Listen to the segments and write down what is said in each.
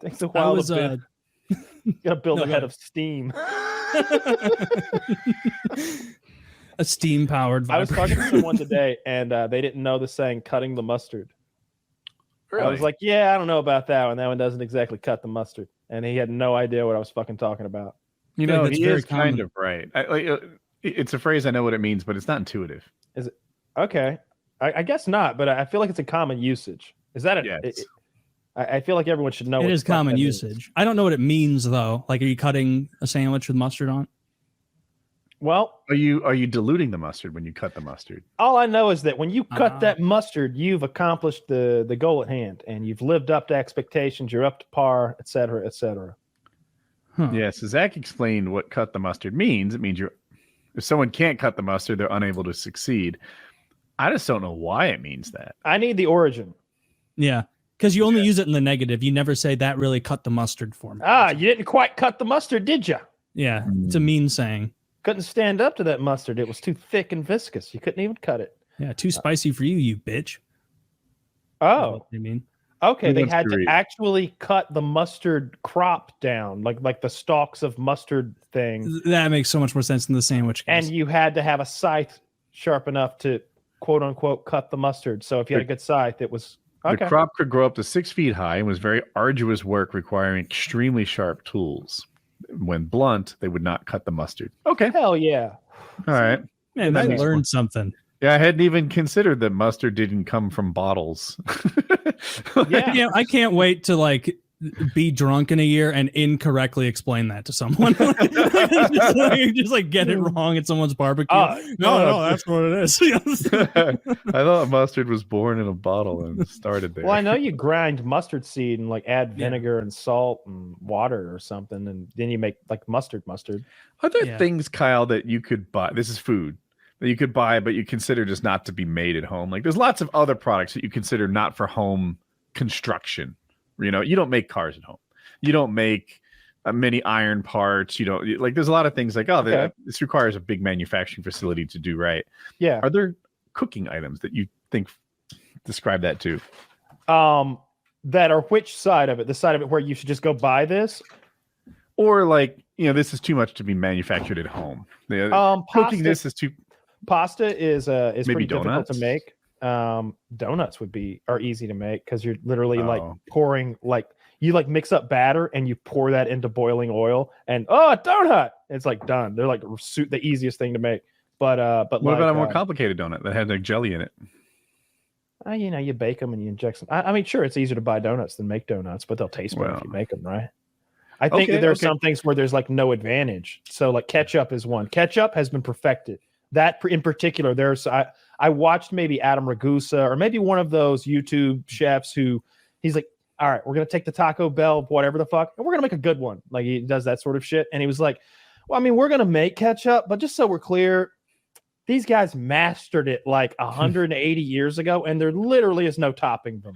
Takes a while to gotta build a head of steam. A steam-powered vibrator. I was talking to someone today, and they didn't know the saying "cutting the mustard." Really? I was like, "Yeah, I don't know about that one. That one doesn't exactly cut the mustard." And he had no idea what I was fucking talking about. You know, he is kind of right. It's a phrase, I know what it means, but it's not intuitive. Is it? Okay. I guess not, but I feel like it's a common usage. Is that Yes. I feel like everyone should know. It is common usage. I don't know what it means though. Like, are you cutting a sandwich with mustard on? Well, are you diluting the mustard when you cut the mustard? All I know is that when you cut that mustard, you've accomplished the goal at hand, and you've lived up to expectations. You're up to par, et cetera, et cetera. Huh. Yeah. So Zach explained what cut the mustard means. It means if someone can't cut the mustard, they're unable to succeed. I just don't know why it means that. I need the origin. Yeah. Because you only use it in the negative. You never say that really cut the mustard for me. You didn't quite cut the mustard, did you? Yeah, it's a mean saying. Couldn't stand up to that mustard. It was too thick and viscous. You couldn't even cut it. Yeah, too spicy for you, you bitch. Oh. I mean, okay, they had to actually cut the mustard crop down, like the stalks of mustard thing. That makes so much more sense than the sandwich case. And you had to have a scythe sharp enough to, quote unquote, cut the mustard. So if you had a good scythe, it was... Okay. The crop could grow up to 6 feet high and was very arduous work requiring extremely sharp tools. When blunt, they would not cut the mustard. Okay. Hell yeah. All right. Man, I learned something. Yeah, I hadn't even considered that mustard didn't come from bottles. Yeah, I can't wait to be drunk in a year and incorrectly explain that to someone. just get it wrong at someone's barbecue. No, that's what it is. I thought mustard was born in a bottle and started there. Well, I know you grind mustard seed and add vinegar and salt and water or something, and then you make mustard. Are there things, Kyle, that you could buy? This is food that you could buy, but you consider just not to be made at home. There's lots of other products that you consider not for home construction. You don't make cars at home. You don't make many iron parts. You don't there's a lot of things this requires a big manufacturing facility to do right. Yeah. Are there cooking items that you think describe that too? That are which side of it? The side of it where you should just go buy this? Or this is too much to be manufactured at home. Cooking this is too... Pasta is maybe pretty difficult to make. Donuts are easy to make because you're literally pouring you mix up batter and you pour that into boiling oil and a donut. It's done. They're the easiest thing to make. But what about a more complicated donut that had jelly in it? You bake them and you inject some. I mean, sure, it's easier to buy donuts than make donuts, but they'll taste better if you make them, right? I think that there are some things where there's no advantage. So ketchup is one. Ketchup has been perfected. That in particular, I watched maybe Adam Ragusa or maybe one of those YouTube chefs who he's like, all right, we're going to take the Taco Bell, whatever the fuck, and we're going to make a good one. He does that sort of shit. And he was like, well, I mean, we're going to make ketchup, but just so we're clear, these guys mastered it 180 years ago, and there literally is no topping them.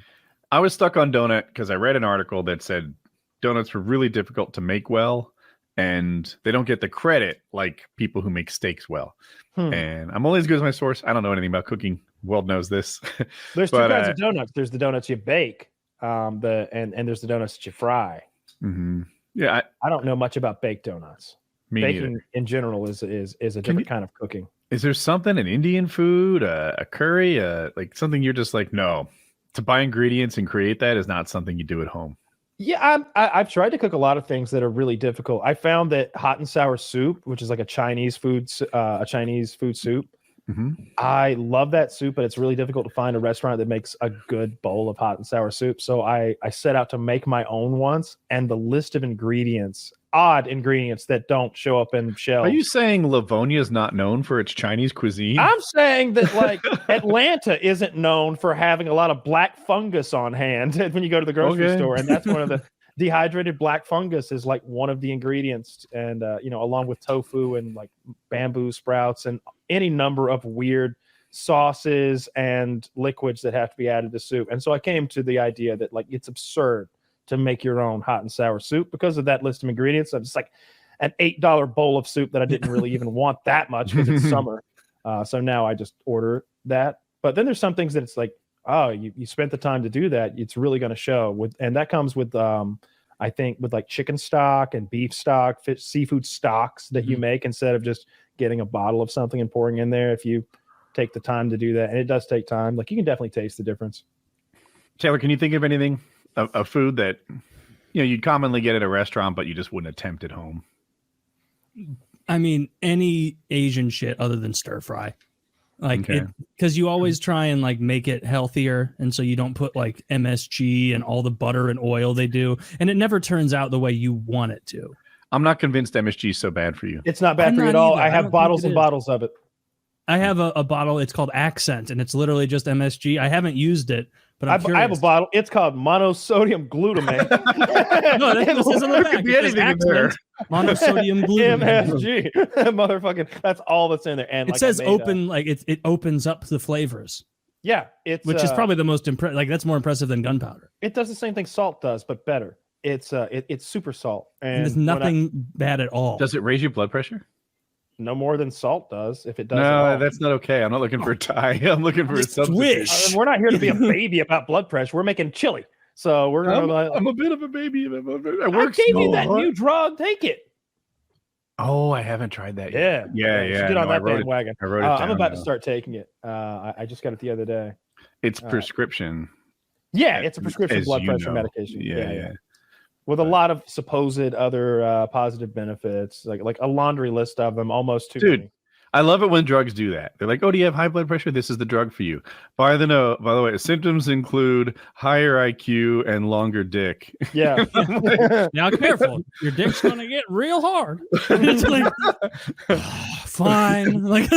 I was stuck on donut because I read an article that said donuts were really difficult to make well, and they don't get the credit like people who make steaks well. And I'm only as good as my source. I don't know anything about cooking. World knows this. There's two kinds of donuts. There's the donuts you bake, and there's the donuts that you fry. Mm-hmm. Yeah, I don't know much about baked donuts. Baking in general is a different kind of cooking. Is there something, an Indian food, a curry, something you're just no, to buy ingredients and create that is not something you do at home? Yeah, I've tried to cook a lot of things that are really difficult. I found that hot and sour soup, which is a Chinese food soup. Mm-hmm. I love that soup, but it's really difficult to find a restaurant that makes a good bowl of hot and sour soup. So I set out to make my own once, and the list of odd ingredients that don't show up in shelves. Are you saying Livonia is not known for its Chinese cuisine? I'm saying that Atlanta isn't known for having a lot of black fungus on hand when you go to the grocery store, and that's one of the dehydrated black fungus is one of the ingredients, and along with tofu and bamboo sprouts and any number of weird sauces and liquids that have to be added to soup. And so I came to the idea that it's absurd to make your own hot and sour soup because of that list of ingredients. I'm just an $8 bowl of soup that I didn't really even want that much because it's summer. So now I just order that. But then there's some things that it's you spent the time to do that. It's really going to show and that comes with I think with like chicken stock and beef stock, seafood stocks that you make, instead of just getting a bottle of something and pouring in there, if you take the time to do that, and it does take time, like you can definitely taste the difference. Taylor, can you think of anything, a food that you'd commonly get at a restaurant, but you just wouldn't attempt at home? I mean, any Asian shit other than stir fry. Like, because you always try and like make it healthier, and so you don't put like MSG and all the butter and oil they do, and it never turns out the way you want it to. I'm not convinced MSG is so bad for you. It's not bad for you at all. I have bottles and bottles of it. I have a bottle. It's called Accent, and it's literally just MSG. I haven't used it, but I have a bottle. It's called monosodium glutamate. No, this is on the back. It says Accent, monosodium glutamate. MSG, motherfucking. That's all that's in there. And it says open, like it opens up the flavors. Yeah, which is probably the most impressive. Like that's more impressive than gunpowder. It does the same thing salt does, but better. It's super salt, and there's nothing bad at all. Does it raise your blood pressure? No more than salt does. If it does, no, that's not okay. I'm not looking for a tie. I'm looking for a substitute. We're not here to be a baby about blood pressure. We're making chili, so we're gonna. I'm a bit of a baby. I gave you that new drug. Take it. Oh, I haven't tried that yet. Yeah. Get on that bandwagon. I wrote it down. I'm about to start taking it. I just got it the other day. It's prescription. Yeah, it's a prescription blood pressure medication. Yeah. With a lot of supposed other positive benefits, like a laundry list of them, almost too many. I love it when drugs do that. They're like, "Oh, do you have high blood pressure? This is the drug for you." By the way, symptoms include higher IQ and longer dick. Yeah. Now, careful, your dick's gonna get real hard. It's like, fine. Like,